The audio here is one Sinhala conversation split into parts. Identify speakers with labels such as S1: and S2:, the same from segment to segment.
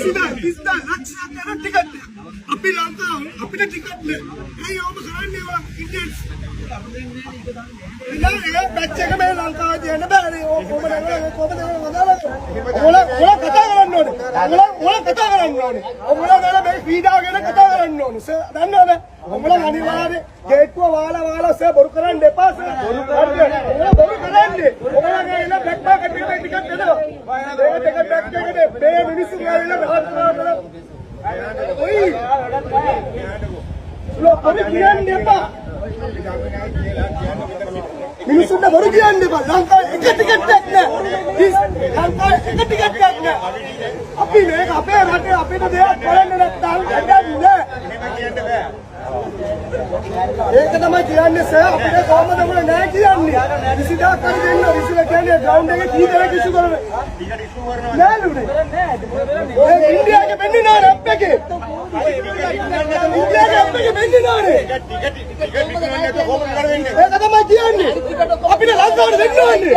S1: ඉස්දා ලක්ෂයක් යන ටිකට් අපි ලංකාව අපිට ටිකට් නෑ. ඇයි ඔබ කරන්නේ වා ඉන්දියන්ස්? ඉතින් බැච් එක මේ ලංකාවේ තියන්න බෑනේ. කොහොමද ඔයාලා කතා කරන්න ඕනේ. ඔයාලා කතා කරන්න ඕනේ. ඔයාලා මේ වීඩියෝ ගැන කතා කරන්න ඕනේ. සර් දන්නවද? ඔයාලා අනිවාර්යයෙන් ගේට්ටුව වාලා සර් බොරු කරන්න එපා සර්. බොරු කරන්නේ. බොරු කරන්නේ. ඔයාලා ගේලා බ්ලැක් මාකට් එකට ටිකට් දෙනවා. මේක එක බ්ලැක් එකට මේ මිනිස්සු ගාවිලා රහත් කරනවා. ඔයි ලෝකෙ කියන්නේ එපා. මිනිස්සුන්ට බොරු කියන්නේ එපා. ලංකාවේ එක ටිකට් එකක් නෑ. ලංකාවේ එක ටිකට් එකක් නෑ. අපි මේක අපේ රටේ අපිට දෙයක් කරන්න නැත්නම් ගන්නේ. ඒක තමයි කියන්නේ සර් අපිට කොහොමද මොන නෑ කියන්නේ. 20000ක් හරි දෙන්න 20 කියන්නේ ග්‍රවුන්ඩ් එකේ කී දෙනෙක් ඉෂු කරන්නේ. නෑ නුනේ. ඒ ඉන්දියාවේ වෙන්නේ නෑ රැප් එකේ. ඉන්දියාවේ රැප් එකේ වෙන්නේ නෑනේ. ටිකට් කියන්නේ කොහොමද කරන්නේ? ඒක තමයි කියන්නේ. අපිට ලංකාවට දෙන්න ඕනේ.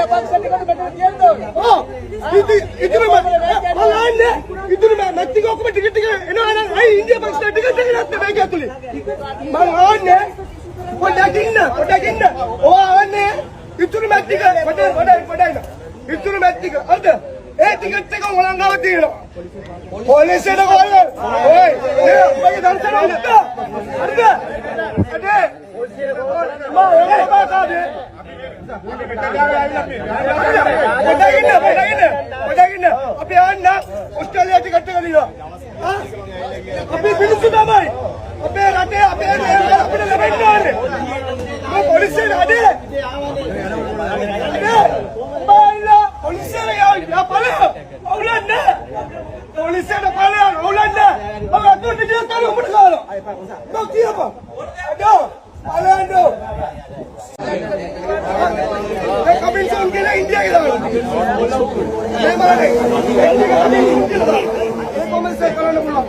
S1: ඔව්. ඉතින් බලන්න. ඉතින් මැක්සිකෝ ඔක්කොම ටිකට් එක එනවා නම් අයි ඉන්දියා පාකිස්තාන ටිකට් එක නැත්නම් මේක ඇතුලේ. මම ආන්නේ පොඩ්ඩක් ඉන්න. ඔයා ආන්නේ ඉතුරු මැක්ටික වඩා ඉතුරු මැක්ටික අද ඒ ටිකට් එක ඔලංගාව තියෙනවා. පොලිසියට කෝල් කර. ඔය මගේ දන්සන උත්ත. හරිද? අනේ මම ඔය කාටද? පොඩ්ඩක් ඉන්න. අපි ආන්න ඕස්ට්‍රේලියා ටිකට් එක දිනවා. අපි මිනිස්සු තමයි. අපේ රටේ අපේ දේවල් අපිට ලැබෙන්න ඕනේ. මේ පොලිසිය නඩේ. බයිලා පොලිසිය යා බලන්න. අවුලන්න. පොලිසියට බලන්න අවුලන්න. ඔබ අතුරු දිගට කරු උඹට ගාලා. මම කියපන්. අදෝ බලන්න. ඒ කමිෂන් කියලා ඉන්දියාවේ දානවා. මේ බලන්නේ. ඒ කොමන්ස් එක කරන්න පුළුවන්.